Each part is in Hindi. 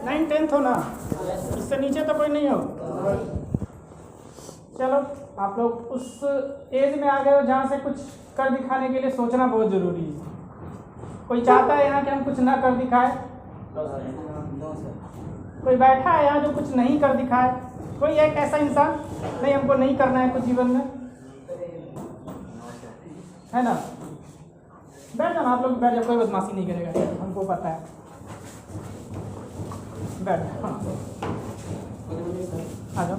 9 10th हो ना, इससे नीचे तो कोई नहीं हो। चलो आप लोग उस एज में आ गए हो जहाँ से कुछ कर दिखाने के लिए सोचना बहुत ज़रूरी है। कोई चाहता है यहाँ कि हम कुछ ना कर दिखाए? कोई बैठा है यहाँ जो कुछ नहीं कर दिखाए? कोई एक ऐसा इंसान नहीं हमको नहीं करना है कुछ जीवन में, है ना? बैठ जाओ आप लोग, बैठ जाओ, कोई बदमाशी नहीं करेगा, हमको पता है। बैठ, हाँ आ जाओ।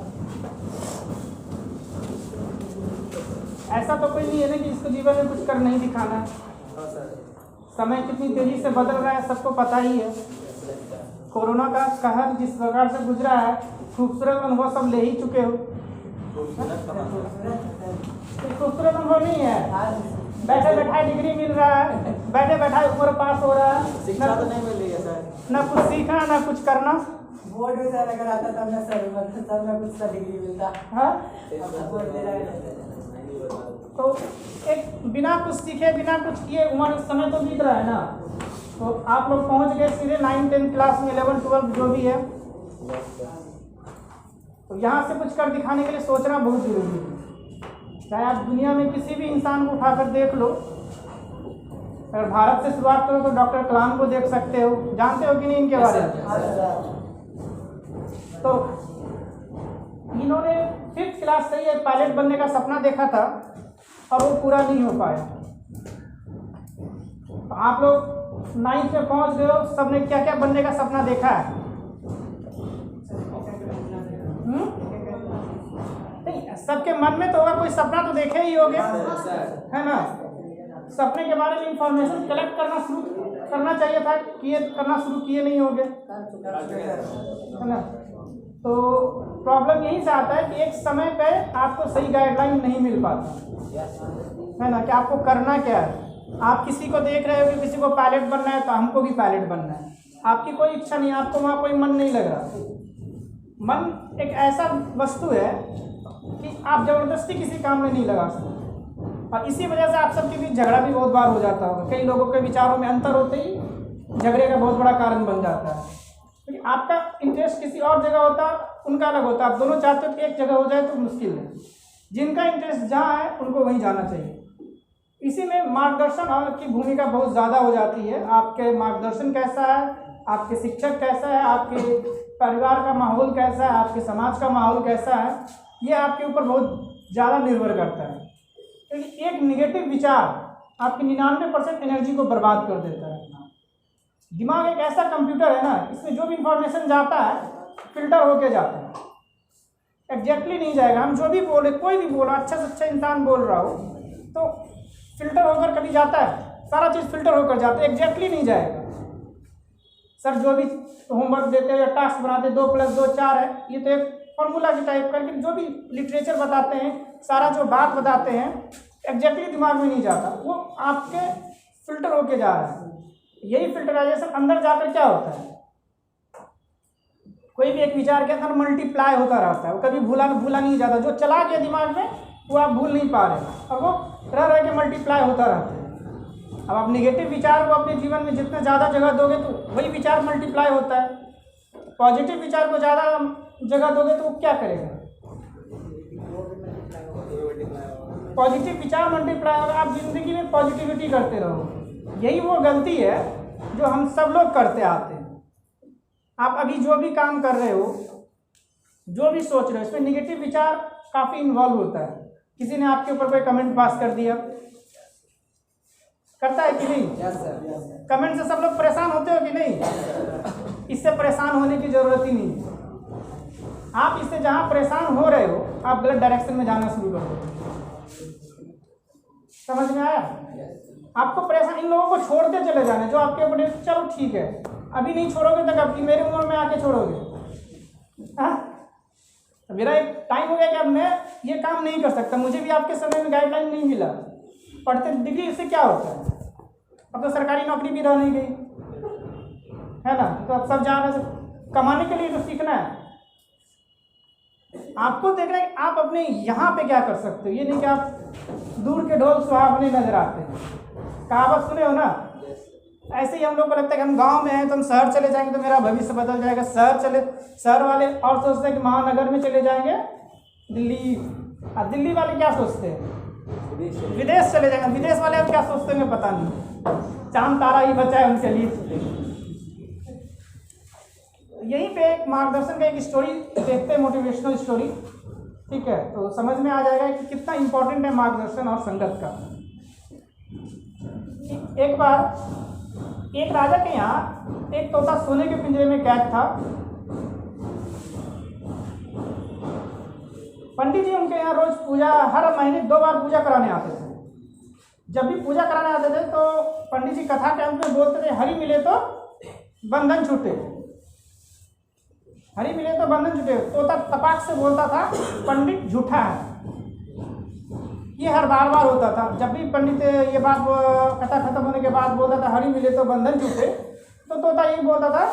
ऐसा तो कोई नहीं है ना कि इसको जीवन में कुछ कर नहीं दिखाना है। समय कितनी तेजी से बदल रहा है सबको पता ही है। कोरोना का कहर जिस प्रकार से गुजरा है, खूबसूरत अनुभव सब ले ही चुके हो। खूबसूरत अनुभव नहीं है, बैठे बैठाए डिग्री मिल रहा है, बैठे बैठाए उम्र पास हो रहा है, शिक्षा तो नहीं मिल रही है सर, ना कुछ सीखना ना कुछ करना। बोर्ड में सर अगर आता तब ना सर तब ना कुछ सा डिग्री मिलता। हाँ, बोर्ड दे रहा है तो एक बिना कुछ सीखे बिना कुछ किए उम्र समय तो बीत रहा है ना। तो आप लोग पहुंच गए सीधे 9 10 क्लास में, 11 12 जो भी है। तो यहाँ से कुछ कर दिखाने के लिए सोचना बहुत जरूरी है। चाहे आप दुनिया में किसी भी इंसान को उठाकर देख लो, अगर भारत से शुरुआत करो तो डॉक्टर कलाम को देख सकते हो, जानते हो कि नहीं इनके बारे में? तो इन्होंने 5th क्लास से ही पायलट बनने का सपना देखा था और वो पूरा नहीं हो पाया। तो आप लोग 9th में पहुंच गए हो, सबने क्या क्या बनने का सपना देखा है? नहीं, सबके मन में तो होगा, कोई सपना तो देखे ही होगे, है ना? सपने के बारे में इंफॉर्मेशन कलेक्ट करना शुरू करना चाहिए था, करना शुरू किए नहीं होगे, है ना? तो प्रॉब्लम यहीं से आता है कि एक समय पे आपको सही गाइडलाइन नहीं मिल पाता, है ना? कि आपको करना क्या है। आप किसी को देख रहे हो कि किसी को पायलट बनना है तो हमको भी पायलट बनना है, आपकी कोई इच्छा नहीं, आपको वहाँ कोई मन नहीं लग रहा। मन एक ऐसा वस्तु है कि आप ज़बरदस्ती किसी काम में नहीं लगा सकते, और इसी वजह से आप सबके बीच झगड़ा भी बहुत बार हो जाता होगा। कई लोगों के विचारों में अंतर होते ही झगड़े का बहुत बड़ा कारण बन जाता है, क्योंकि आपका इंटरेस्ट किसी और जगह होता है, उनका अलग होता है। आप दोनों चाहते हो कि एक जगह हो जाए तो मुश्किल है। जिनका इंटरेस्ट जहाँ है उनको वहीं जाना चाहिए। इसी में मार्गदर्शन की भूमिका बहुत ज़्यादा हो जाती है। आपके मार्गदर्शन कैसा है, आपके शिक्षक कैसा है, आपके परिवार का माहौल कैसा है, आपके समाज का माहौल कैसा है, ये आपके ऊपर बहुत ज़्यादा निर्भर करता है। क्योंकि एक निगेटिव विचार आपकी 99% एनर्जी को बर्बाद कर देता है। दिमाग एक ऐसा कंप्यूटर है ना, इसमें जो भी इंफॉर्मेशन जाता है फिल्टर होके जाता है, एग्जैक्टली नहीं जाएगा। हम जो भी बोले, कोई भी बोला, अच्छा से अच्छा इंसान बोल रहा हो तो फिल्टर होकर कभी जाता है, सारा चीज़ फिल्टर होकर जाता है, एग्जैक्टली नहीं जाएगा। सर जो भी होमवर्क देते हैं या टास्क बनाते हैं 2 + 2 4 है, ये तो एक फॉर्मूला की टाइप करके जो भी लिटरेचर बताते हैं, सारा जो बात बताते हैं एग्जैक्टली दिमाग में नहीं जाता, वो आपके फिल्टर होके जा रहा है। यही फिल्टराइजेशन अंदर जाकर क्या होता है, कोई भी एक विचार के अंदर मल्टीप्लाई होता रहता है, वो कभी भूला नहीं जाता। जो चला गया दिमाग में वो आप भूल नहीं पा रहे, और वो रह के मल्टीप्लाई होता रहता है। अब आप निगेटिव विचार को अपने जीवन में जितना ज़्यादा जगह दोगे तो वही विचार मल्टीप्लाई होता है। पॉजिटिव विचार को ज़्यादा जगह दोगे तो वो क्या करेगा, पॉजिटिव विचार मल्टीप्लाई होगा। आप जिंदगी में पॉजिटिविटी करते रहो। यही वो गलती है जो हम सब लोग करते आते हैं। आप अभी जो भी काम कर रहे हो, जो भी सोच रहे हो, इसमें निगेटिव विचार काफ़ी इन्वॉल्व होता है। किसी ने आपके ऊपर कोई कमेंट पास कर दिया, करता है कि नहीं? कमेंट से सब लोग परेशान होते हो कि नहीं? इससे परेशान होने की ज़रूरत ही नहीं है। आप इससे जहाँ परेशान हो रहे हो, आप गलत डायरेक्शन में जाना शुरू कर दो। समझ में आया? आपको परेशान, इन लोगों को छोड़ते चले जाना जो आपके ऊपर, चलो ठीक है अभी नहीं छोड़ोगे तो कब की मेरी उम्र में आके छोड़ोगे? हाँ, मेरा एक टाइम हो गया कि अब मैं ये काम नहीं कर सकता, मुझे भी आपके समय में गाइडलाइन नहीं मिला। पढ़ते डिग्री से क्या होता है, अब तो सरकारी नौकरी भी रह नहीं गई, है ना? तो अब सब जाना, कमाने के लिए तो सीखना है। आपको देखना है कि आप अपने यहाँ पे क्या कर सकते हो, ये नहीं कि आप दूर के ढोल सुहावने नजर आते हैं। कहावत सुने हो ना, ऐसे ही हम लोग को लगता है कि हम गांव में हैं तो हम शहर चले जाएंगे तो मेरा भविष्य बदल जाएगा। शहर वाले और सोचते हैं कि महानगर में चले जाएंगे, दिल्ली। दिल्ली वाले क्या सोचते हैं? विदेश चले जाएंगे। विदेश वाले अब क्या सोचते हैं पता नहीं, चांद तारा ही बचा है उनके लिए। यहीं पे एक मार्गदर्शन का एक स्टोरी देखते हैं, मोटिवेशनल स्टोरी, ठीक है, तो समझ में आ जाएगा कि कितना इम्पोर्टेंट है मार्गदर्शन और संगत का। एक बार एक राजा के यहाँ एक तोता सोने के पिंजरे में कैद था। पंडित जी उनके यहाँ रोज पूजा, हर महीने 2 बार पूजा कराने आते थे। जब भी पूजा कराने आते थे तो पंडित जी कथा के अंत में बोलते थे, हरि मिले तो बंधन छूटे, हरि मिले तो बंधन छूटे। तोता तपाक से बोलता था, पंडित झूठा है। ये हर बार होता था। जब भी पंडित ये बात कथा खत्म होने के बाद बोलता था, हरि मिले तो बंधन छूटे, तो तोता यही बोलता था,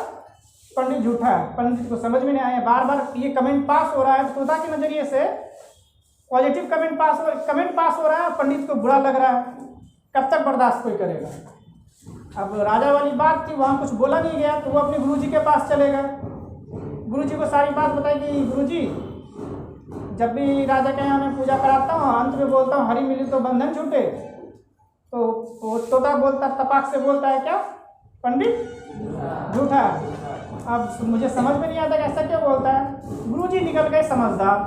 पंडित झूठा है। पंडित को समझ में नहीं आया, बार ये कमेंट पास हो रहा है। तोता के नज़रिए से पॉजिटिव कमेंट पास हो रहा है, पंडित को बुरा लग रहा है। कब तक बर्दाश्त कोई करेगा? अब राजा वाली बात थी, वहाँ कुछ बोला नहीं गया, तो वो अपने गुरुजी के पास चले गए। गुरुजी को सारी बात बताई कि गुरुजी, जब भी राजा के यहाँ मैं पूजा कराता हूँ, अंत में बोलता हूँ हरि मिले तो बंधन छूटे, तो वो तोता बोलता, तपाक से बोलता है क्या, पंडित झूठा है। अब मुझे समझ में नहीं आता कि ऐसा क्यों बोलता है। गुरुजी निकल गए समझदार,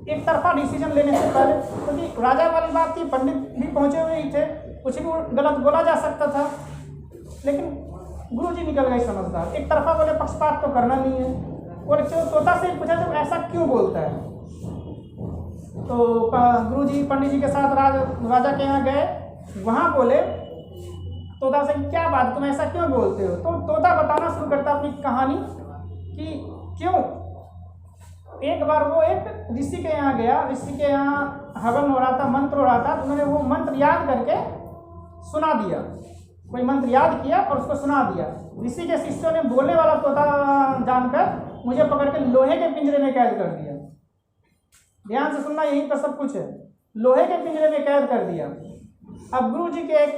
एक तरफा डिसीजन लेने से पहले, क्योंकि तो राजा वाली बात थी, पंडित भी पहुँचे हुए ही थे, कुछ भी गलत बोला जा सकता था, लेकिन गुरुजी निकल गए समझदार, एक तरफा बोले पक्षपात तो करना नहीं है। और तोता से पूछा जब ऐसा क्यों बोलता है, तो गुरुजी पंडित जी के साथ राजा के यहाँ गए। वहाँ बोले तोता से, क्या बात, तुम ऐसा क्यों बोलते हो? तो तोता बताना शुरू करता अपनी कहानी कि क्यों। एक बार वो एक ऋषि के यहाँ गया, ऋषि के यहाँ हवन हो रहा था, मंत्र हो रहा था, तो उन्होंने वो मंत्र याद करके सुना दिया। कोई मंत्र याद किया और उसको सुना दिया। ऋषि के शिष्यों ने बोलने वाला तोता जानकर मुझे पकड़ के लोहे के पिंजरे में कैद कर दिया। ध्यान से सुनना, यहीं पर सब कुछ है। लोहे के पिंजरे में कैद कर दिया। अब गुरुजी के एक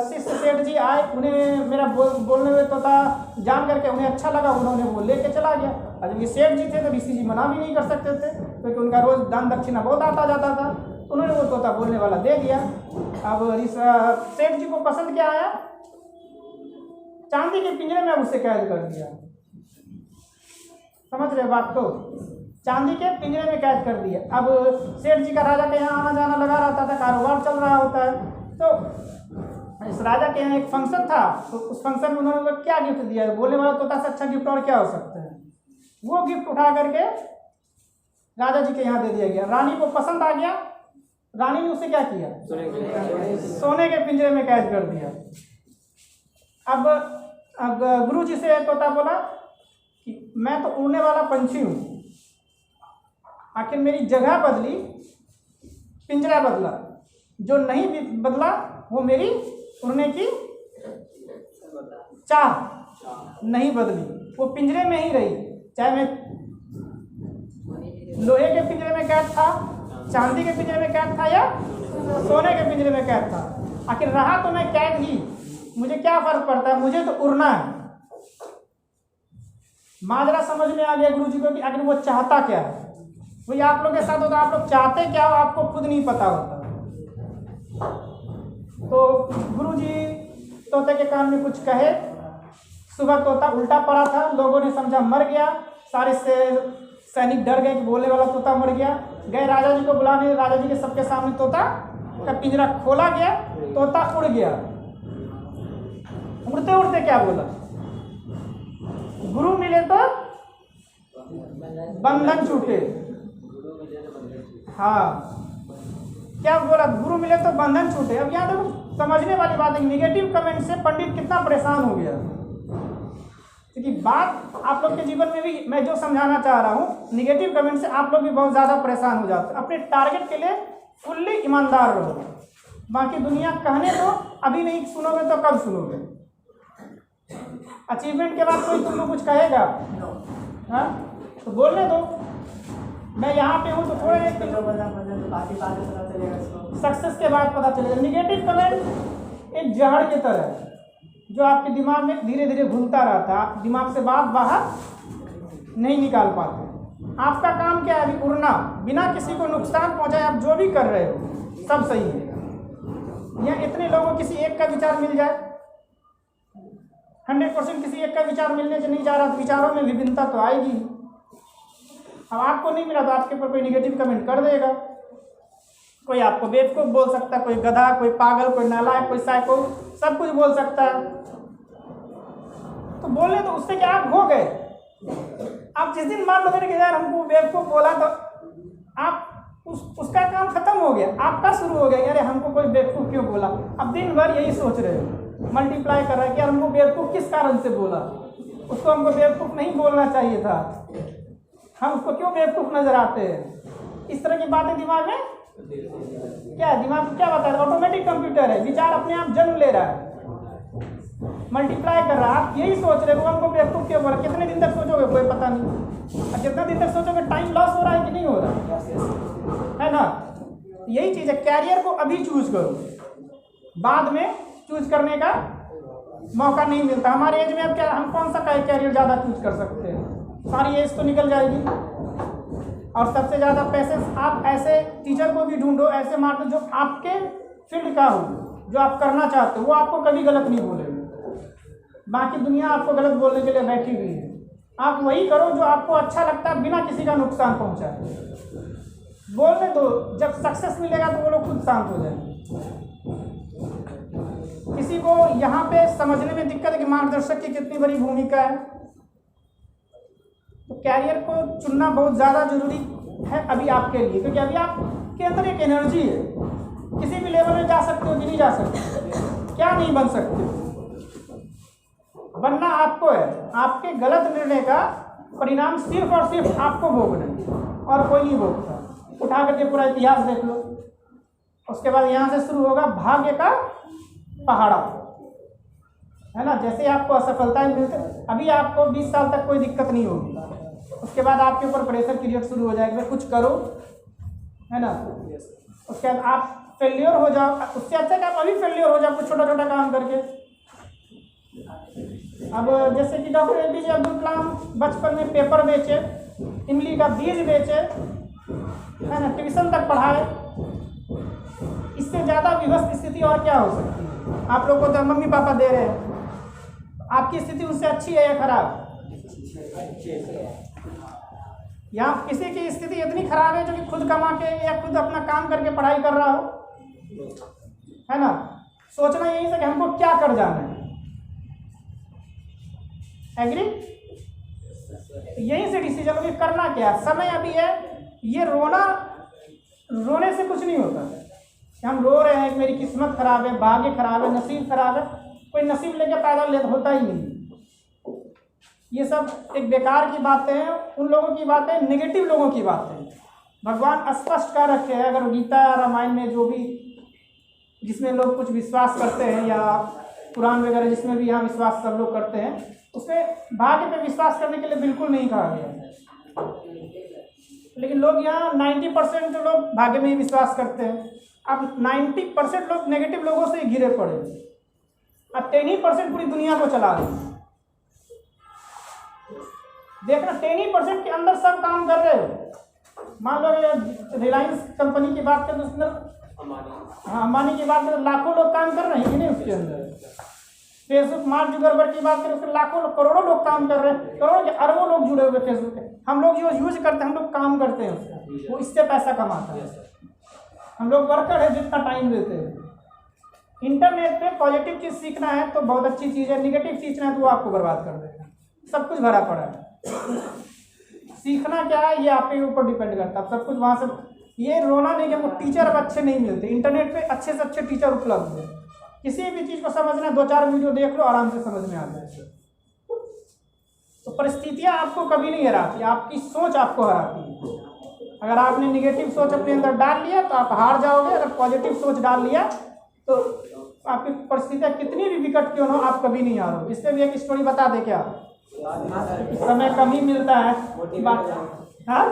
शिष्य सेठ जी आए, उन्हें मेरा बोलने हुए तोता जान करके उन्हें अच्छा लगा, उन्होंने वो लेके चला गया। और जब ये सेठ जी थे तो ऋषि जी मना भी नहीं कर सकते थे, क्योंकि उनका रोज दान दक्षिणा बहुत आता जाता था। उन्होंने वो तोता बोलने वाला दे दिया। अब सेठ जी को पसंद क्या आया, चांदी के पिंजरे में उसे कैद कर दिया। समझ रहे बात को, चांदी के पिंजरे में कैद कर दिया। अब सेठ जी का राजा के यहाँ आना जाना लगा रहता था, कारोबार चल रहा होता है। तो इस राजा के यहाँ एक फंक्शन था, तो उस फंक्शन में उन्होंने क्या गिफ्ट दिया, बोलने वाला तोता से अच्छा गिफ्ट और क्या हो सकता है। वो गिफ्ट उठा करके राजा जी के यहाँ दे दिया गया। रानी को पसंद आ गया, रानी ने उसे क्या किया, सोने के पिंजरे में कैद कर दिया। अब गुरु जी से तोता बोला कि मैं तो उड़ने वाला पंछी हूँ, आखिर मेरी जगह बदली, पिंजरा बदला, जो नहीं बदला वो मेरी उड़ने की चाह नहीं बदली, वो पिंजरे में ही रही। चाहे मैं लोहे के पिंजरे में कैद था, चांदी के पिंजरे में कैद था, या सोने के पिंजरे में कैद था, आखिर रहा तो मैं कैद ही। मुझे क्या फर्क पड़ता है, मुझे तो उड़ना है। माजरा समझ में आ गया गुरु जी को कि आखिर वो चाहता क्या है। वही आप लोग के साथ होता, आप लोग चाहते क्या हो आपको खुद नहीं पता होता। तो गुरुजी तोते के कान में कुछ कहे। सुबह तोता उल्टा पड़ा था, लोगों ने समझा मर गया, सारे से सैनिक डर गए कि बोलने वाला तोता मर गया। गए राजा जी को बुलाने, राजा जी के सबके सामने तोता का पिंजरा खोला गया, तोता उड़ गया। उड़ते उड़ते क्या बोला, गुरु मिले तो बंधन छूटे। हाँ, क्या बोला, गुरु मिले तो बंधन छूटे। अब यहाँ देखो समझने वाली बात है, निगेटिव कमेंट से पंडित कितना परेशान हो गया। क्योंकि बात आप लोग के जीवन में भी मैं जो समझाना चाह रहा हूँ, निगेटिव कमेंट से आप लोग भी बहुत ज़्यादा परेशान हो जाते हैं। अपने टारगेट के लिए फुल्ली ईमानदार रहो। बाकी दुनिया कहने दो, अभी नहीं सुनोगे तो कब सुनोगे। अचीवमेंट के बाद कोई तुमको कुछ कहेगा, हाँ तो बोलने दो। मैं यहाँ पे हूँ तो थोड़े सक्सेस के बाद पता चलेगा। निगेटिव कमेंट एक जहर की तरह है, जो आपके दिमाग में धीरे धीरे घूमता रहता है, आप दिमाग से बात बाहर नहीं निकाल पाते। आपका काम क्या है अभी? उड़ना, बिना किसी को नुकसान पहुंचाए आप जो भी कर रहे हो सब सही है। या इतने लोगों किसी एक का विचार मिल जाए, 100% किसी एक का विचार मिलने से नहीं जा रहा, तो विचारों में विभिन्नता तो आएगी। अब आपको नहीं मिला तो आपके ऊपर कोई निगेटिव कमेंट कर देगा, कोई आपको बेवकूफ़ बोल सकता है, कोई गधा, कोई पागल, कोई नालायक, कोई साइको, सब कुछ बोल सकता है। तो बोले तो उससे क्या आप हो गए? आप जिस दिन मान लो कि यार हमको बेवकूफ़ बोला तो आप उसका काम खत्म हो गया, आपका शुरू हो गया यार हमको कोई बेवकूफ़ क्यों बोला। अब दिन भर यही सोच रहे हो, मल्टीप्लाई कर रहा है कि यार हमको बेवकूफ़ किस कारण से बोला, उसको हमको बेवकूफ़ नहीं बोलना चाहिए था, हम उसको क्यों बेवकूफ़ नजर आते हैं। इस तरह की बातें दिमाग में क्या है, दिमाग क्या बताता है? ऑटोमेटिक कंप्यूटर है, विचार अपने आप जन्म ले रहा है, मल्टीप्लाई कर रहा है। आप यही सोच रहे हो हमको बेवकूफ़ क्यों बोला। कितने दिन तक सोचोगे कोई पता नहीं, और जितना दिन तक सोचोगे टाइम लॉस हो रहा है कि नहीं हो रहा है ना। यही चीज़ है, कैरियर को अभी चूज करो, बाद में चूज करने का मौका नहीं मिलता। हमारे एज में अब क्या, हम कौन सा कैरियर ज़्यादा चूज कर सकते हैं, सारी एज तो निकल जाएगी। और सबसे ज़्यादा पैसे आप ऐसे टीचर को भी ढूंढो, ऐसे मार दो जो आपके फील्ड का हो, जो आप करना चाहते हो, वो आपको कभी गलत नहीं बोलेगा। बाकी दुनिया आपको गलत बोलने के लिए बैठी हुई है। आप वही करो जो आपको अच्छा लगता है, बिना किसी का नुकसान पहुंचाए। बोलने दो, जब सक्सेस मिलेगा तो वो लोग खुद शांत हो जाएंगे। किसी को यहाँ पे समझने में दिक्कत है कि मार्गदर्शक की कितनी बड़ी भूमिका है। तो कैरियर को चुनना बहुत ज़्यादा जरूरी है अभी आपके लिए, क्योंकि अभी आपके अंदर एक एनर्जी है, किसी भी लेवल में जा सकते हो कि नहीं जा सकते, क्या नहीं बन सकते। बनना आपको है, आपके गलत निर्णय का परिणाम सिर्फ और सिर्फ आपको भोगना है और कोई नहीं भोगता। उठा करके पूरा इतिहास देख लो, उसके बाद यहाँ से शुरू होगा भाग्य का पहाड़ा, है ना। जैसे आपको असफलताएं मिलते, अभी आपको 20 साल तक कोई दिक्कत नहीं होगी, उसके बाद आपके ऊपर प्रेशर क्रिएट शुरू हो जाएगा, कुछ करो, है ना। उसके बाद आप फेल्योर हो जाओ, उससे अच्छा कि आप अभी फेल्योर हो जाओ कुछ छोटा छोटा काम करके। अब जैसे कि डॉक्टर APJ अब्दुल कलाम बचपन में पेपर बेचे, इमली का बीज बेचे, है ना, ट्यूशन तक पढ़ाए। इससे ज़्यादा विवश स्थिति और क्या हो सकती है। आप लोग को तो मम्मी पापा दे रहे हैं, आपकी स्थिति उससे अच्छी है या खराब? या किसी की स्थिति इतनी खराब है जो कि खुद कमा के या खुद अपना काम करके पढ़ाई कर रहा हो, है ना। सोचना यही से कि हमको क्या कर जाना है, एग्री। यहीं से डिसीजन होगी करना क्या। समय अभी है, ये रोने से कुछ नहीं होता। हम रो रहे हैं कि मेरी किस्मत खराब है, भाग्य खराब है, नसीब खराब है, कोई नसीब लेके पैदा होता ही नहीं। ये सब एक बेकार की बातें हैं, उन लोगों की बातें, नेगेटिव लोगों की बातें। भगवान स्पष्ट कर रखे हैं, अगर गीता रामायण में जो भी जिसमें लोग कुछ विश्वास करते हैं, या पुराण वगैरह जिसमें भी यहाँ विश्वास सब लोग करते हैं, उसमें भाग्य पे विश्वास करने के लिए बिल्कुल नहीं कहा गया। लेकिन लोग यहाँ 90% जो लोग भाग्य में ही विश्वास करते हैं। अब 90% लोग नेगेटिव लोगों से ही घिरे पड़े, अब 10% पूरी दुनिया को चला रहे हैं। देखना 10% के अंदर सब काम कर रहे हो। मान लो रिलायंस कंपनी की बात करें तो उसके अंदर, हाँ अंबानी की बात करें, लाखों लोग काम कर रहे हैं कि नहीं उसके अंदर। फेसबुक मार्क जुकरबर्ग की बात करें, उसके लाखों करोड़ों लोग काम कर रहे हैं, करोड़ों के अरबों लोग जुड़े हुए फेसबुक पे। हम लोग जो यूज करते हैं, हम लोग काम करते हैं उसका, वो इससे पैसा कमाता है। हम लोग वर्कर है, जितना टाइम देते हैं। इंटरनेट पे पॉजिटिव चीज़ सीखना है तो बहुत अच्छी चीज़ है, निगेटिव सीखना है तो वो आपको बर्बाद कर देगा। सब कुछ भरा पड़ा है। सीखना क्या है ये आपके ऊपर डिपेंड करता है। सब कुछ वहाँ से, ये रोना नहीं कि हमको टीचर अब अच्छे नहीं मिलते। इंटरनेट पे अच्छे से अच्छे टीचर उपलब्ध है। किसी भी चीज़ को समझना 2-4 वीडियो देख लो, आराम से समझ में आ जाए। तो परिस्थितियाँ आपको कभी नहीं हराती, आपकी सोच आपको हराती है। अगर आपने निगेटिव सोच अपने अंदर डाल लिया तो आप हार जाओगे। अगर पॉजिटिव सोच डाल लिया तो आपकी परिस्थितियाँ कितनी भी विकट क्यों हो, आप कभी नहीं हारोगे। इस पर भी एक स्टोरी बता दे क्या, समय कम ही मिलता है बात। हाँ,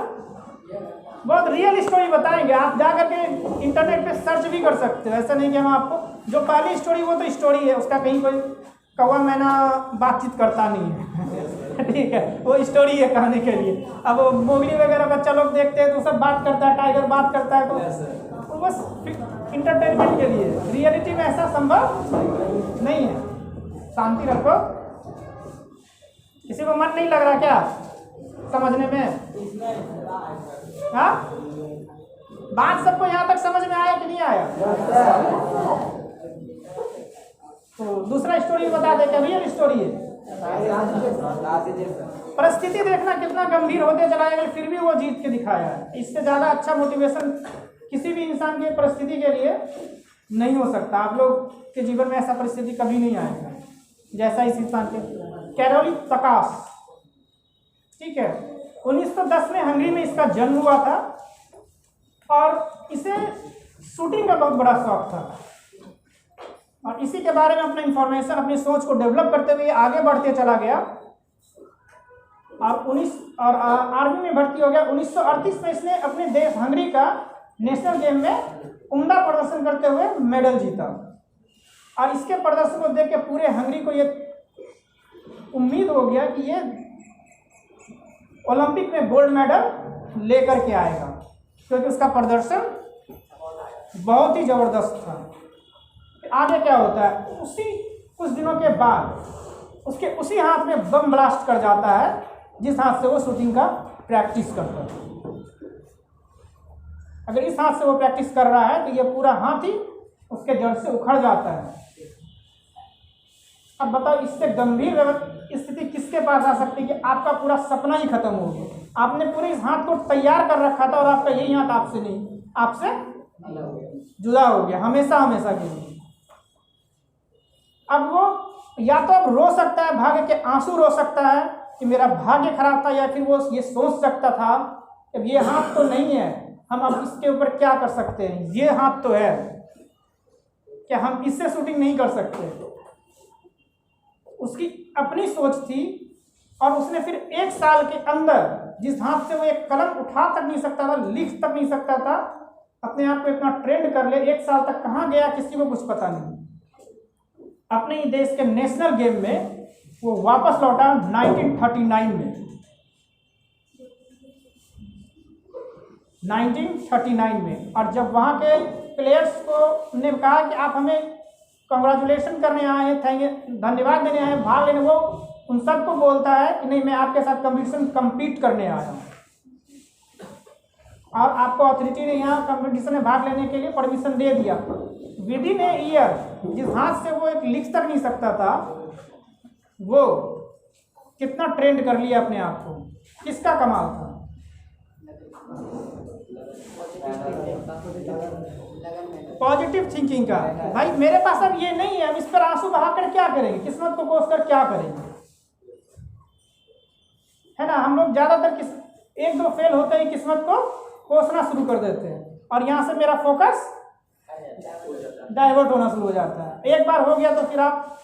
बहुत रियल स्टोरी बताएंगे, आप जा करके इंटरनेट पे सर्च भी कर सकते हो। ऐसा नहीं कि हम आपको, जो पहली स्टोरी वो तो स्टोरी है, उसका कहीं कोई कौवा मैना बातचीत करता नहीं है ठीक है, वो स्टोरी है कहने के लिए। अब मोगली वगैरह बच्चा लोग देखते हैं तो सब बात करता है, टाइगर बात करता है, तो बस इंटरटेनमेंट के लिए। रियलिटी में ऐसा संभव नहीं है। शांति रखो। किसी को मन नहीं लग रहा क्या समझने में? हाँ, बात सबको यहाँ तक समझ में आया कि नहीं आया? तो दूसरा स्टोरी बता दे, क्या रियल स्टोरी है। परिस्थिति देखना कितना गंभीर होते चला गया, फिर भी वो जीत के दिखाया है। इससे ज़्यादा अच्छा मोटिवेशन किसी भी इंसान की परिस्थिति के लिए नहीं हो सकता। आप लोग के जीवन में ऐसा परिस्थिति कभी नहीं आएगा जैसा इस इंसान के। कैरोली तकास, ठीक है, 1910 में हंगरी में इसका जन्म हुआ था और इसे शूटिंग का बहुत बड़ा शौक था और इसी के बारे में अपना इंफॉर्मेशन, अपनी सोच को डेवलप करते हुए आगे बढ़ते चला गया और आर्मी में भर्ती हो गया। 1938 में इसने अपने देश हंगरी का नेशनल गेम में उम्दा प्रदर्शन करते हुए मेडल जीता और इसके प्रदर्शन को देख के पूरे हंगरी को ये उम्मीद हो गया कि ये ओलंपिक में गोल्ड मेडल लेकर के आएगा, क्योंकि उसका प्रदर्शन बहुत ही ज़बरदस्त था। आगे क्या होता है, उसी कुछ दिनों के बाद उसके उसी हाथ में बम ब्लास्ट कर जाता है जिस हाथ से वो शूटिंग का प्रैक्टिस करता है। अगर इस हाथ से वो प्रैक्टिस कर रहा है तो ये पूरा हाथ ही उसके जड़ से उखड़ जाता है। अब बताओ, इससे गंभीर स्थिति किसके पास आ सकती है कि आपका पूरा सपना ही खत्म हो गया। आपने पूरे इस हाथ को तैयार कर रखा था और आपका यही हाथ आपसे नहीं, आपसे जुदा हो गया हमेशा हमेशा के लिए। अब वो या तो अब रो सकता है, भाग्य के आंसू रो सकता है कि मेरा भाग्य खराब था, या फिर वो ये सोच सकता था कि ये हाथ तो नहीं है, हम अब इसके ऊपर क्या कर सकते हैं, ये हाथ तो है, क्या हम इससे शूटिंग नहीं कर सकते। उसकी अपनी सोच थी और उसने फिर 1 साल के अंदर जिस हाथ से वो एक कलम उठा तक नहीं सकता था, लिख तक नहीं सकता था, अपने आप को इतना ट्रेंड कर ले, 1 साल तक कहाँ गया किसी को कुछ पता नहीं। अपने ही देश के नेशनल गेम में वो वापस लौटा 1939 में। 1939 में, और जब वहाँ के प्लेयर्स को ने कहा कि आप हमें कंग्रेचुलेशन करने आए हैं, थैंक यू, धन्यवाद देने आए हैं, भाग लेने, वो उन सबको बोलता है कि नहीं, मैं आपके साथ कम्पीट करने आया हूँ और आपको अथॉरिटी ने यहाँ कंपटीशन में भाग लेने के लिए परमिशन दे दिया। विद इन ए ईयर जिस हाथ से वो एक लिख तक नहीं सकता था, वो कितना ट्रेंड कर लिया अपने आप को। किसका कमाल था? पॉजिटिव थिंकिंग का। भाई मेरे पास अब ये नहीं है, हम इस पर आंसू बहाकर क्या करेंगे, किस्मत को कोस कर क्या करेंगे, है ना। हम लोग ज़्यादातर 1-2 फेल होते ही किस्मत को कोसना शुरू कर देते हैं और यहाँ से मेरा फोकस डाइवर्ट होना शुरू हो जाता है। एक बार हो गया तो फिर आप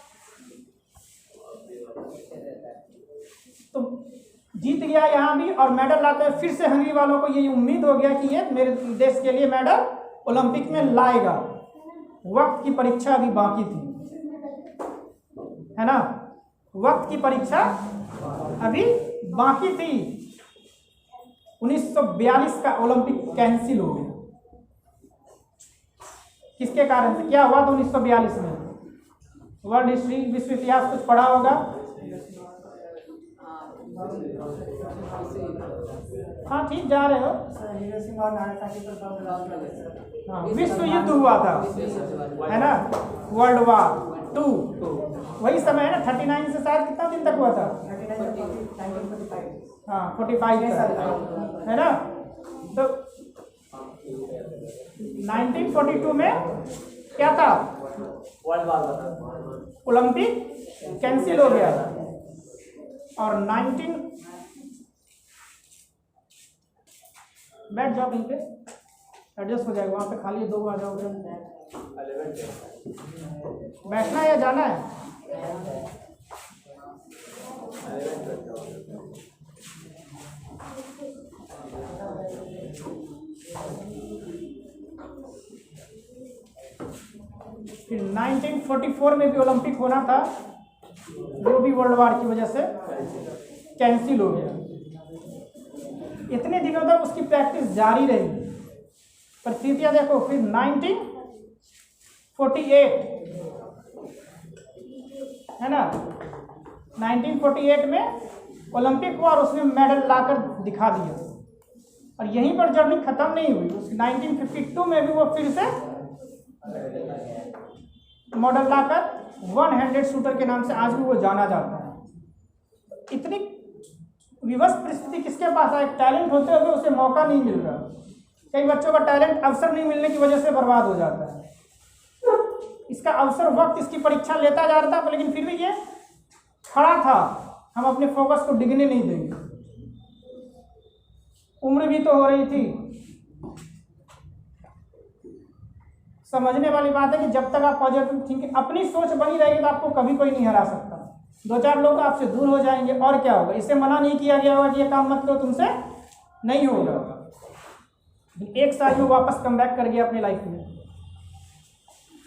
तो जीत गया यहाँ भी और मेडल लाते हैं। फिर से हंगरी वालों को ये उम्मीद हो गया कि ये मेरे देश के लिए मेडल ओलंपिक में लाएगा। वक्त की परीक्षा अभी बाकी थी, है ना, वक्त की परीक्षा अभी बाकी थी। 1942 का ओलंपिक कैंसिल हो गया। किसके कारण से? क्या हुआ था 1942 में? वर्ल्ड हिस्ट्री, विश्व इतिहास कुछ पढ़ा होगा। हाँ ठीक जा रहे हो। हाँ, विश्व युद्ध हुआ था, है ना, वर्ल्ड वार 2, वही समय है ना। 39 से शायद कितना दिन तक हुआ था? 45 है ना। तो 1942 में क्या था? वर्ल्ड वार, ओलंपिक कैंसिल हो गया और 19 बैठ जाओ कहीं पे, एडजस्ट हो जाएगा। वहाँ पे खाली 2 आ जाओगे। बैठना है या जाना है? फिर 1944 में भी ओलंपिक होना था वो भी वर्ल्ड वार की वजह से कैंसिल हो गया। इतने दिनों तक उसकी प्रैक्टिस जारी रही। परिस्थितियाँ देखो, फिर 1948 है ना, 1948 में ओलंपिक हुआ और उसने मेडल लाकर दिखा दिया। और यहीं पर जर्नी खत्म नहीं हुई, उसकी 1952 में भी वो फिर से मेडल लाकर वन हैंडेड शूटर के नाम से आज भी वो जाना जाता है। इतनी विवश परिस्थिति किसके पास है? टैलेंट होते हुए उसे मौका नहीं मिल रहा। कई बच्चों का टैलेंट अवसर नहीं मिलने की वजह से बर्बाद हो जाता है। इसका अवसर वक्त इसकी परीक्षा लेता जा रहा था, लेकिन फिर भी ये खड़ा था, हम अपने फोकस को डिगने नहीं देंगे। उम्र भी तो हो रही थी। समझने वाली बात है कि जब तक आप पॉजिटिव थिंकिंग, अपनी सोच बनी रहेगी तो आपको कभी कोई नहीं हरा सकता। 2-4 लोग आपसे दूर हो जाएंगे और क्या होगा? इससे मना नहीं किया गया होगा कि ये काम मत करो, तुमसे नहीं होगा। एक साल में वापस कम बैक कर गया अपनी लाइफ में।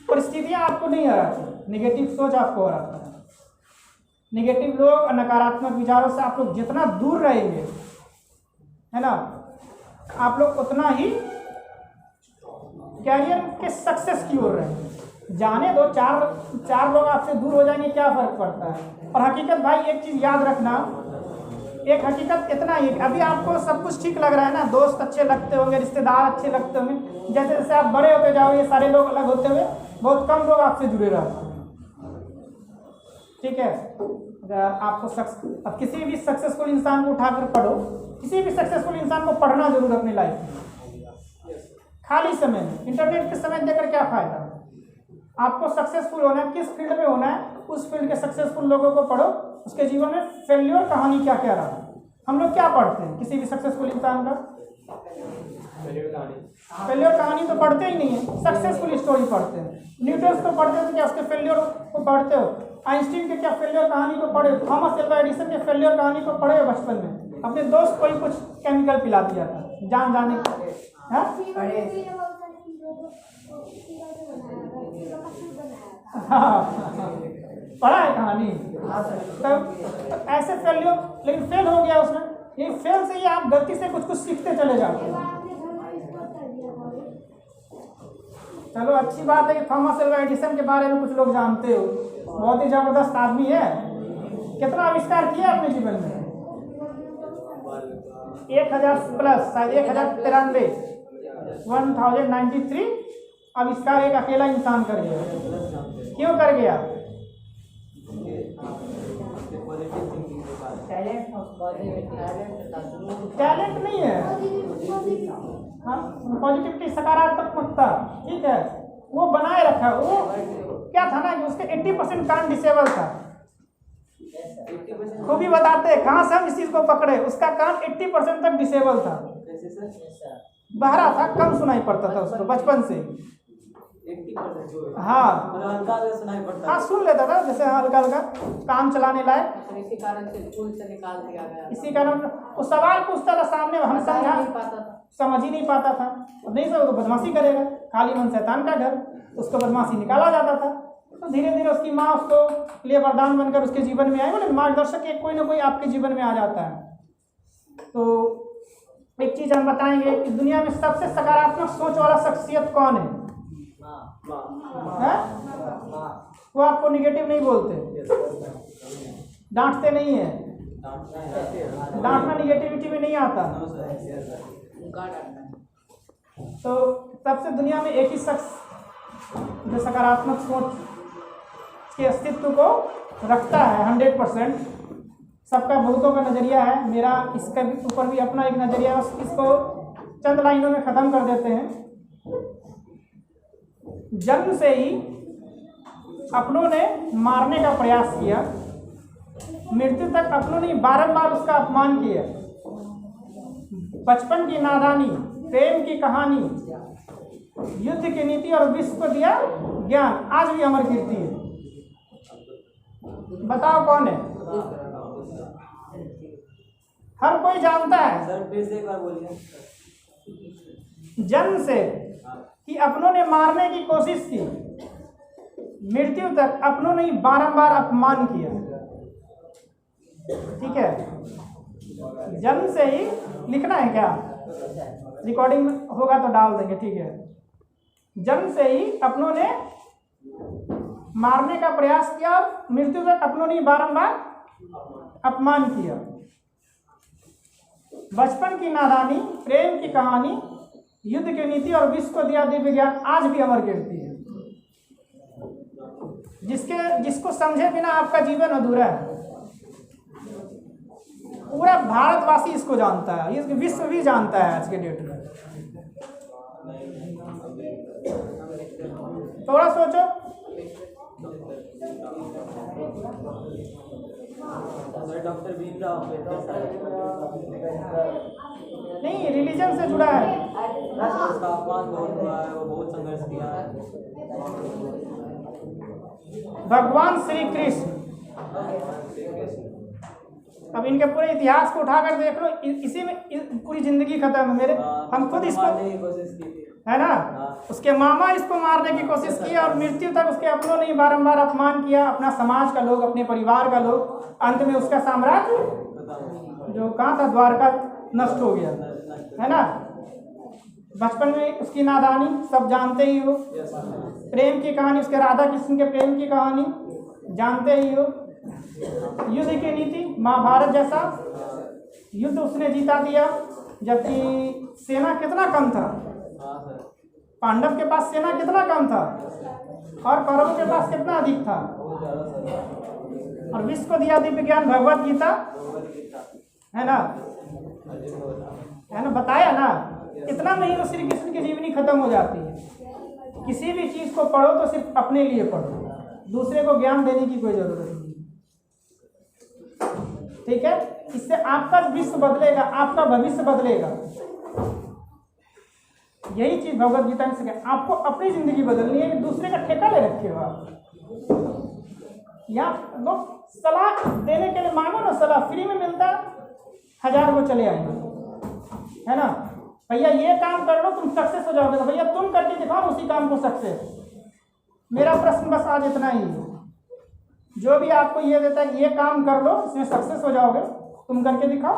परिस्थितियां आपको नहीं हराती, नेगेटिव सोच आपको हराता है। नेगेटिव लोग और नकारात्मक विचारों से आप लोग जितना दूर रहेंगे, है ना, आप लोग उतना ही कैरियर के सक्सेस की ओर रहेंगे। जाने दो, चार लोग आपसे दूर हो जाएंगे, क्या फर्क पड़ता है? और हकीकत भाई एक चीज़ याद रखना, एक हकीकत इतना ही, अभी आपको सब कुछ ठीक लग रहा है ना, दोस्त अच्छे लगते होंगे, रिश्तेदार अच्छे लगते होंगे, जैसे जैसे आप बड़े होते जाओगे सारे लोग अलग होते हुए बहुत कम लोग आपसे जुड़े रहते हैं। ठीक है, अगर आपको अब किसी भी सक्सेसफुल इंसान को उठाकर पढ़ो, किसी भी सक्सेसफुल इंसान को पढ़ना जरूर अपनी लाइफ में। खाली समय में, इंटरनेट के समय देकर क्या फ़ायदा? आपको सक्सेसफुल होना है, किस फील्ड में होना है, उस फील्ड के सक्सेसफुल लोगों को पढ़ो, उसके जीवन में फेल्योर कहानी क्या क्या रहा। हम लोग क्या पढ़ते हैं किसी भी सक्सेसफुल इंसान का? फेल्योर कहानी तो पढ़ते ही नहीं है, सक्सेसफुल स्टोरी पढ़ते हैं। न्यूटन को पढ़ते हो तो क्या उसके फेल्योर को पढ़ते हो? आइंस्टीन के क्या फेल्योर कहानी को पढ़े? थॉमस एल्वा एडिसन के फेल्योर कहानी को पढ़े हो? बचपन में अपने दोस्त को ही कुछ केमिकल पिला दिया था जान जाने का, पढ़ा है कहानी। तब ऐसे फेल्योर, लेकिन फेल हो गया उसमें। ये फेल से ही आप गलती से कुछ सीखते चले जाते हैं। चलो अच्छी बात है कि थॉमस एल्वा एडिसन के बारे में कुछ लोग जानते हो, बहुत ही जबरदस्त आदमी है। कितना आविष्कार किया अपने जीवन में? 1000+, शायद 1093, 1093 आविष्कार एक अकेला इंसान कर गया। क्यों कर गया? टैलेंट नहीं है, हाँ, पॉजिटिविटी, सकारात्मकता, ठीक है, वो बनाए रखा। वो क्या था ना कि उसके 80% कान डिसेबल था। खूबी बताते हैं कहाँ से हम इस चीज को पकड़े, उसका कान 80% तक डिसेबल था, बहरा था, कम सुनाई पड़ता था उसको बचपन से। हाँ हाँ, सुन लेता था जैसे हल्का हल्का, काम चलाने लायक। इसी कारण से स्कूल से निकाल दिया गया। इसी कारण वो सवाल पूछता था सामने, हम समझ ही नहीं पाता था। नहीं सर, वो तो बदमाशी करेगा, खाली मन शैतान का घर, उसको बदमाशी निकाला जाता था। तो धीरे धीरे उसकी माँ उसको लिए वरदान बनकर उसके जीवन में आई। बोले मार्गदर्शक एक कोई ना कोई आपके जीवन में आ जाता है। तो एक चीज हम बताएंगे कि दुनिया में सबसे सकारात्मक सोच वाला शख्सियत कौन है? वो आपको निगेटिव नहीं बोलते, डांटते नहीं है, डांटना निगेटिविटी में नहीं आता। तो सबसे दुनिया में एक ही शख्स जो सकारात्मक सोच के अस्तित्व को रखता है 100%। सबका बहुतों का नज़रिया है, मेरा इसके ऊपर भी अपना एक नज़रिया है। इसको चंद लाइनों में ख़त्म कर देते हैं। जन्म से ही अपनों ने मारने का प्रयास किया, मृत्यु तक अपनों ने बारंबार उसका अपमान किया। बचपन की नादानी, प्रेम की कहानी, युद्ध की नीति और विश्व को दिया ज्ञान, आज भी अमर कीर्ति है। बताओ कौन है? हर कोई जानता है। सर फिर से एक बार बोलिए। जन्म से कि अपनों ने मारने की कोशिश की, मृत्यु तक अपनों ने बारंबार अपमान किया। ठीक है, जन्म से ही लिखना है क्या, रिकॉर्डिंग होगा तो डाल देंगे। ठीक है, जन्म से ही अपनों ने मारने का प्रयास किया और मृत्यु तक अपनों ने बारंबार अपमान किया। बचपन की नादानी, प्रेम की कहानी, युद्ध की नीति और विश्व को दिया दिव्य ज्ञान आज भी अमर कीर्ति है। जिसको समझे बिना आपका जीवन अधूरा है। पूरा भारतवासी इसको जानता है, ये विश्व भी जानता है आज के डेट में। थोड़ा सोचो, डॉक्टर भीमराव नहीं, रिलीजन से जुड़ा है। उसका अपमान बहुत हुआ है, वो बहुत संघर्ष किया है। भगवान श्री कृष्ण, अब इनके पूरे इतिहास को उठाकर देख लो, इसी में पूरी जिंदगी खत्म है मेरे। हम खुद इसको कोशिश की थी, है ना, उसके मामा इसको मारने की कोशिश की और मृत्यु तक उसके अपनों ने बारंबार अपमान किया, अपना समाज का लोग, अपने परिवार का लोग। अंत में उसका साम्राज्य जो कहाँ था, द्वारका, नष्ट हो गया, है ना। बचपन में उसकी नादानी सब जानते ही हो। प्रेम की कहानी, उसके राधा कृष्ण के प्रेम की कहानी जानते ही हो। युद्ध की नीति, महाभारत जैसा युद्ध उसने जीता दिया, जबकि सेना कितना कम था। पांडव के पास सेना कितना कम था और कौरवों के पास कितना अधिक था। और विश्व को दिया दिव्य ज्ञान भगवत गीता, है ना, बताया ना। इतना नहीं तो श्री कृष्ण की जीवनी खत्म हो जाती है। किसी भी चीज को पढ़ो तो सिर्फ अपने लिए पढ़ो, दूसरे को ज्ञान देने की कोई जरूरत नहीं। ठीक है, इससे आपका विश्व बदलेगा, आपका भविष्य बदलेगा। यही चीज भगवत गीता में सिखाया। आपको अपनी जिंदगी बदलनी है, दूसरे का ठेका ले रखे हो आप। यहाँ लोग सलाह देने के लिए मांगो ना, सलाह फ्री में मिलता, 1000 को चले आएंगे, है ना। भैया ये काम कर लो तुम सक्सेस हो जाओगे, तो भैया तुम करके दिखाओ उसी काम को सक्सेस। मेरा प्रश्न बस आज इतना ही है, जो भी आपको ये देता है ये काम कर लो इसमें सक्सेस हो जाओगे, तुम करके दिखाओ,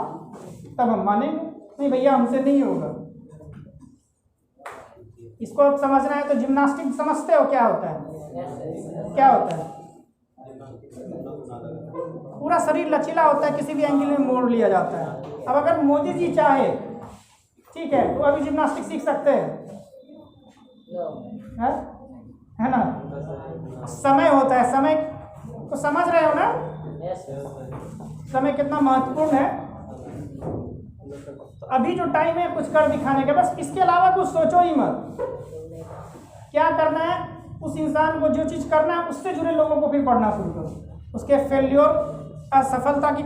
तब हम मानेंगे। नहीं भैया हमसे नहीं होगा। इसको अब समझना है तो जिम्नास्टिक समझते हो क्या होता है, क्या होता है। पूरा शरीर लचीला होता है, किसी भी एंगल में मोड़ लिया जाता है। अब अगर मोदी जी चाहे, ठीक है, तो अभी जिम्नास्टिक सीख सकते हैं, है ना। समय होता है, समय को समझ रहे हो ना, समय कितना महत्वपूर्ण है। तो अभी जो टाइम है कुछ कर दिखाने का, बस इसके अलावा कुछ सोचो ही मत। क्या करना है, उस इंसान को जो चीज़ करना है उससे जुड़े लोगों को फिर पढ़ना शुरू करो। उसके फेल्योर, असफलता की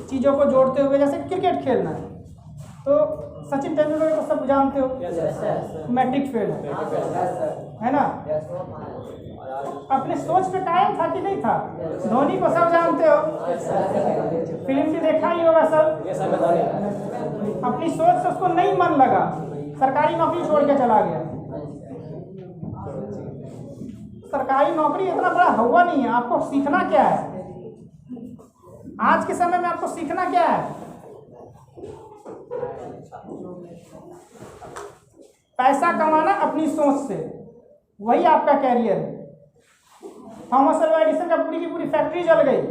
चीज़ों को जोड़ते हुए, जैसे क्रिकेट खेलना है तो सचिन तेंदुलकर को सब जानते हो, मैट्रिक फेल है ना। अपने सोच पे कायम था कि नहीं था। धोनी को सब जानते हो, फिल्म भी देखा ही होगा सब। अपनी सोच से उसको नहीं मन लगा, सरकारी नौकरी छोड़ के चला गया। सरकारी नौकरी इतना बड़ा हुआ नहीं है। आपको सीखना क्या है आज के समय में, आपको सीखना क्या है। पैसा कमाना अपनी सोच से, वही आपका कैरियर है। थॉमस अल्वा एडिसन का पूरी की पूरी फैक्ट्री जल गई,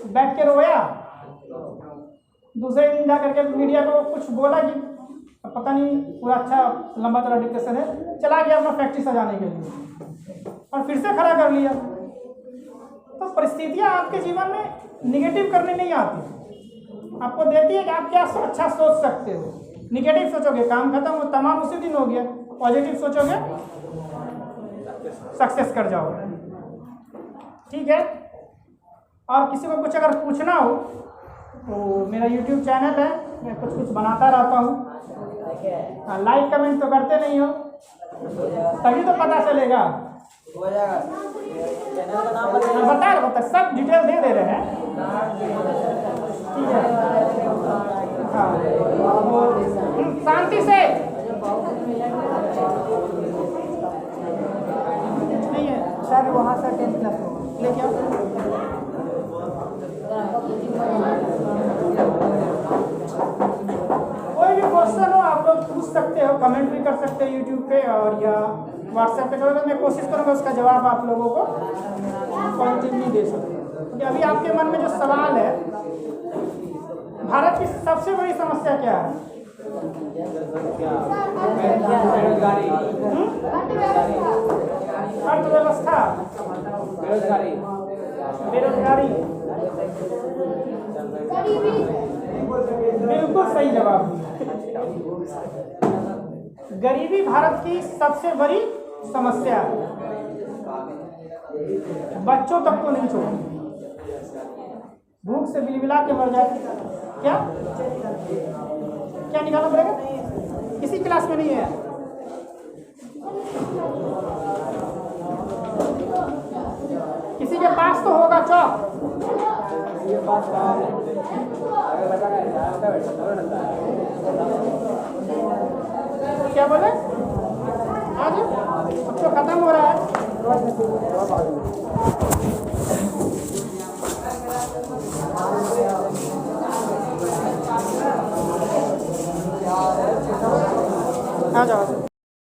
बैठ के रोया। दूसरे दिन जा करके मीडिया को कुछ बोला कि पता नहीं, पूरा अच्छा लंबा तरह डिस्कशन है, चला गया अपना फैक्ट्री सजाने के लिए और फिर से खड़ा कर लिया। तो परिस्थितियां आपके जीवन में निगेटिव करने नहीं आती, आपको देती है कि आप क्या अच्छा सोच सकते हो। निगेटिव सोचोगे काम खत्म हो, तमाम उसी दिन हो गया। पॉजिटिव सोचोगे सक्सेस कर जाओगे। ठीक है, और किसी को कुछ अगर पूछना हो तो मेरा YouTube चैनल है, मैं कुछ कुछ बनाता रहता हूँ। लाइक कमेंट तो करते नहीं हो, तभी तो पता चलेगा। हो जाएगा। चैनल का नाम बता सब डिटेल दे रहे हैं। ठीक है, हाँ, शांति से नहीं है। सर वहाँ से 10 क्लास होगा। लेके आओ। कोई भी क्वेश्चन हो आप लोग पूछ सकते हो, कमेंट भी कर सकते हो यूट्यूब पे और या व्हाट्सएप पे करोगे, मैं कोशिश करूँगा उसका जवाब आप लोगों को पॉजिटिवली दे सकूँ। क्योंकि अभी आपके मन में जो सवाल है, भारत की सबसे बड़ी समस्या क्या है? बेरोजगारी, अर्थव्यवस्था, बेरोजगारी, बेरोजगारी। बिल्कुल सही जवाब। गरीबी भारत की सबसे बड़ी समस्या है। बच्चों तक को नहीं छोड़ती, भूख से बिलबिला के मर जाते। क्या क्या निकालना पड़ेगा? किसी क्लास में नहीं है। किसी के पास तो होगा चौक। क्या बोले? आज अब तो खत्म हो रहा है। आ जाओ।